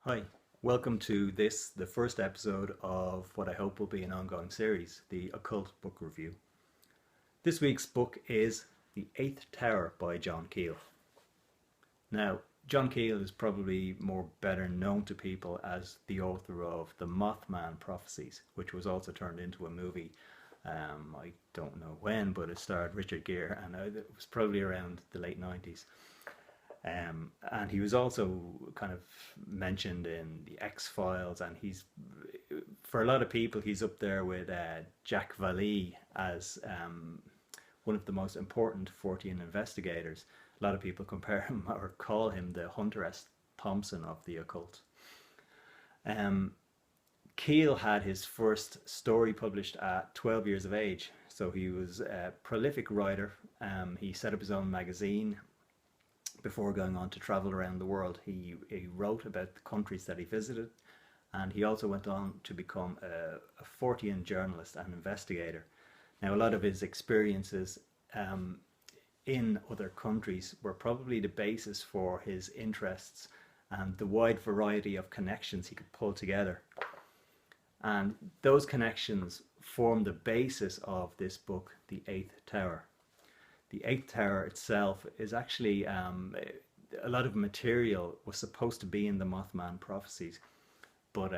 Hi, welcome to the first episode of what I hope will be an ongoing series, the Occult Book Review. This week's book is The Eighth Tower by John Keel. Now, John Keel is probably more better known to people as the author of the Mothman Prophecies, which was also turned into a movie. I don't know when, but it starred Richard Gere, and it was probably around the late 90s. And he was also kind of mentioned in the X-Files, and for a lot of people, he's up there with Jack Vallee as one of the most important Fortean investigators. A lot of people compare him or call him the Hunter S. Thompson of the occult. Um, Keel had his first story published at 12 years of age, so he was a prolific writer. He set up his own magazine before going on to travel around the world. He wrote about the countries that he visited, and he also went on to become a Fortean journalist and investigator. Now, a lot of his experiences in other countries were probably the basis for his interests and the wide variety of connections he could pull together. And those connections form the basis of this book, The Eighth Tower. The Eighth Tower itself is actually a lot of material was supposed to be in the Mothman Prophecies, but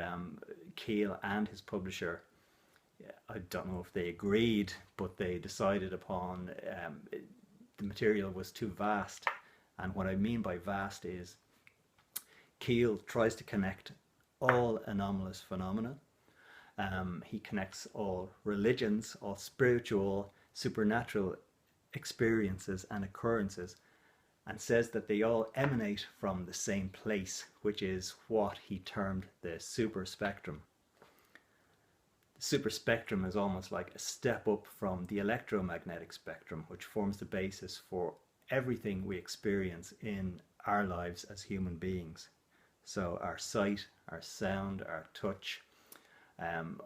Keel and his publisher, I don't know if they agreed, but they decided upon the material was too vast. And what I mean by vast is Keel tries to connect all anomalous phenomena. He connects all religions, all spiritual, supernatural experiences and occurrences, and says that they all emanate from the same place, which is what he termed the super spectrum. The super spectrum is almost like a step up from the electromagnetic spectrum, which forms the basis for everything we experience in our lives as human beings. So our sight, our sound, our touch,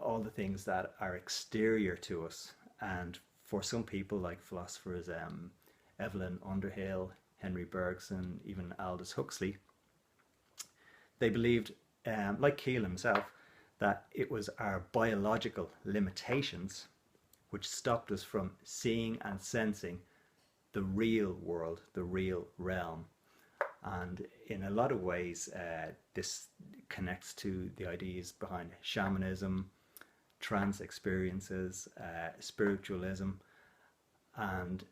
all the things that are exterior to us. And for some people, like philosophers Evelyn Underhill, Henry Bergson, even Aldous Huxley, they believed, like Keel himself, that it was our biological limitations which stopped us from seeing and sensing the real world, the real realm. And in a lot of ways, this connects to the ideas behind shamanism, trance experiences, spiritualism, and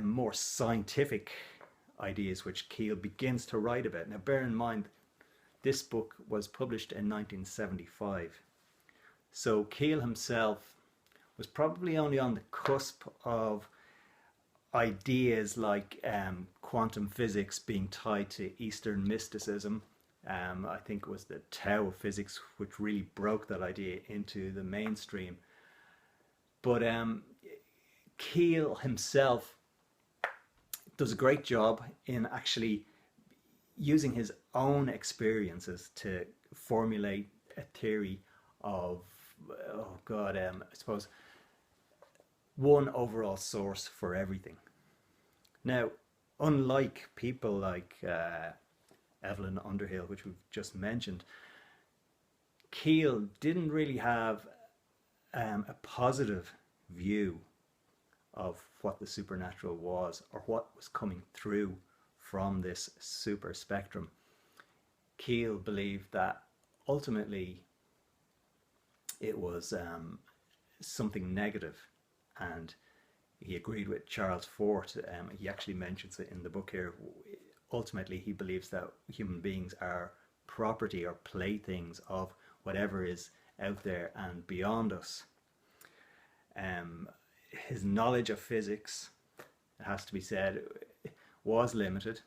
more scientific ideas which Keel begins to write about. Now, bear in mind, this book was published in 1975. So Keel himself was probably only on the cusp of ideas like quantum physics being tied to Eastern mysticism. I think it was the Tao of physics which really broke that idea into the mainstream. But Keel himself does a great job in actually using his own experiences to formulate a theory of, I suppose, one overall source for everything. Now, unlike people like Evelyn Underhill, which we've just mentioned, Keel didn't really have a positive view of what the supernatural was or what was coming through from this super spectrum. Keel believed that ultimately it was something negative, and he agreed with Charles Fort. He actually mentions it in the book here. Ultimately, he believes that human beings are property or playthings of whatever is out there and beyond us. His knowledge of physics, it has to be said, was limited.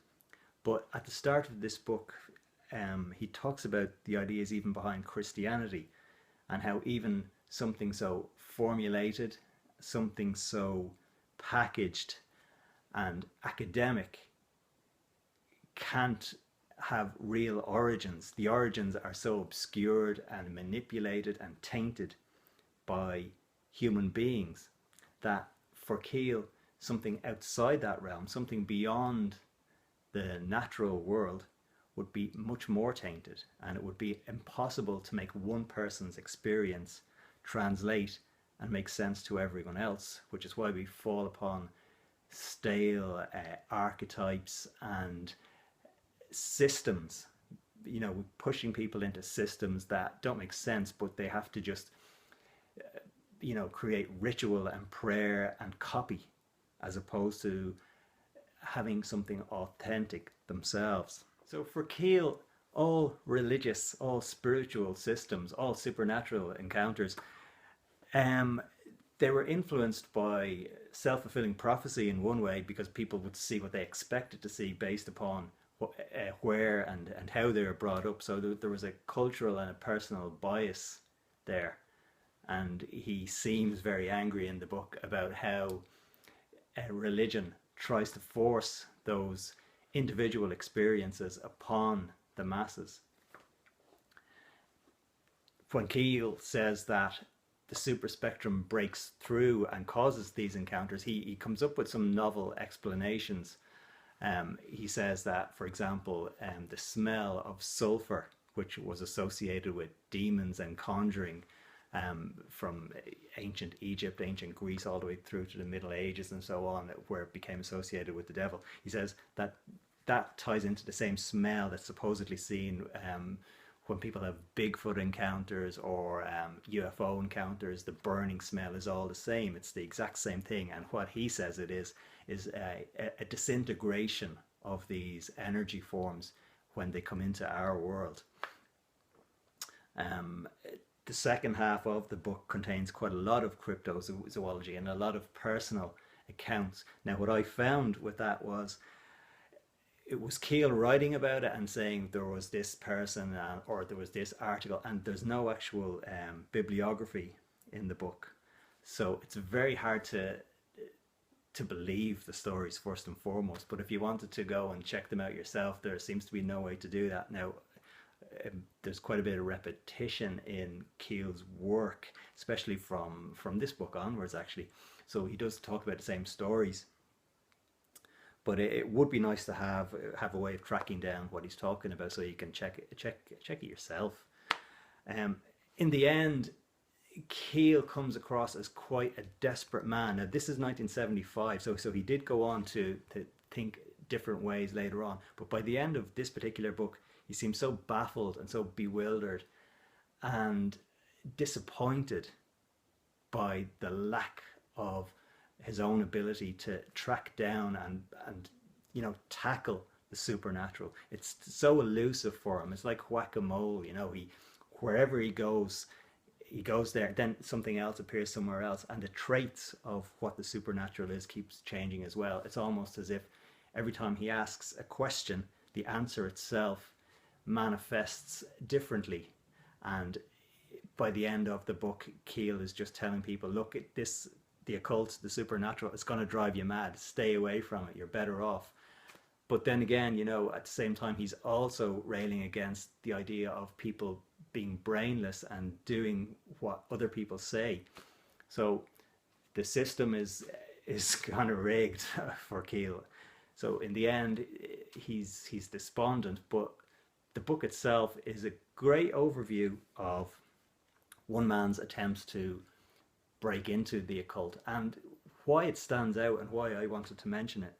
But at the start of this book, he talks about the ideas even behind Christianity, and how even something so formulated, something so packaged and academic can't have real origins. The origins are so obscured and manipulated and tainted by human beings that for Keel, something outside that realm, something beyond the natural world, would be much more tainted, and it would be impossible to make one person's experience translate and make sense to everyone else, which is why we fall upon stale archetypes and systems, pushing people into systems that don't make sense, but they have to just, create ritual and prayer and copy, as opposed to having something authentic themselves. So for Keel, all religious, all spiritual systems, all supernatural encounters, they were influenced by self-fulfilling prophecy in one way, because people would see what they expected to see based upon where and how they were brought up. So there was a cultural and a personal bias there. And he seems very angry in the book about how religion tries to force those individual experiences upon the masses. When Keel says that the super spectrum breaks through and causes these encounters, he comes up with some novel explanations. He says that, for example, the smell of sulfur, which was associated with demons and conjuring, from ancient Egypt, ancient Greece, all the way through to the Middle Ages and so on, where it became associated with the devil. He says that that ties into the same smell that's supposedly seen when people have Bigfoot encounters or UFO encounters. The burning smell is all the same. It's the exact same thing. And what he says it is a disintegration of these energy forms when they come into our world. The second half of the book contains quite a lot of cryptozoology and a lot of personal accounts. Now, what I found with that was, it was Keel writing about it and saying there was this person or there was this article, and there's no actual bibliography in the book. So it's very hard to believe the stories first and foremost. But if you wanted to go and check them out yourself, there seems to be no way to do that. Now, there's quite a bit of repetition in Keel's work, especially from this book onwards, actually. So he does talk about the same stories, but it would be nice to have a way of tracking down what he's talking about, so you can check it yourself. In the end, Keel comes across as quite a desperate man. Now, this is 1975, so he did go on to think different ways later on, but by the end of this particular book, he seems so baffled and so bewildered and disappointed by the lack of his own ability to track down and tackle the supernatural. It's so elusive for him. It's like whack-a-mole. Wherever he goes there, then something else appears somewhere else, and the traits of what the supernatural is keeps changing as well. It's almost as if every time he asks a question, the answer itself manifests differently. And by the end of the book, Keel is just telling people, look, at this, the occult, the supernatural, it's going to drive you mad. Stay away from it. You're better off. But then again, at the same time, he's also railing against the idea of people being brainless and doing what other people say. So the system is kind of rigged for Keel. So in the end, he's despondent, but the book itself is a great overview of one man's attempts to break into the occult. And why it stands out and why I wanted to mention it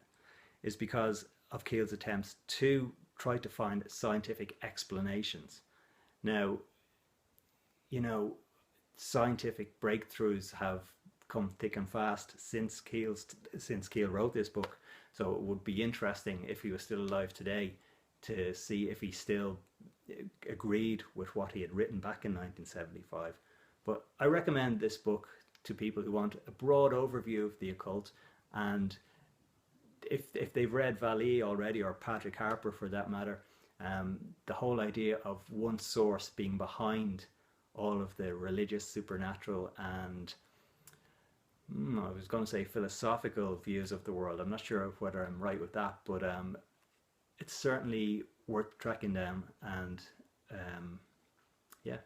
is because of Keel's attempts to try to find scientific explanations. Now, scientific breakthroughs have come thick and fast since Keel wrote this book. So it would be interesting, if he was still alive today, to see if he still agreed with what he had written back in 1975. But I recommend this book to people who want a broad overview of the occult, and if they've read Vallee already, or Patrick Harpur for that matter, the whole idea of one source being behind all of the religious, supernatural, and I was going to say philosophical views of the world. I'm not sure whether I'm right with that, but it's certainly worth tracking down. And yeah.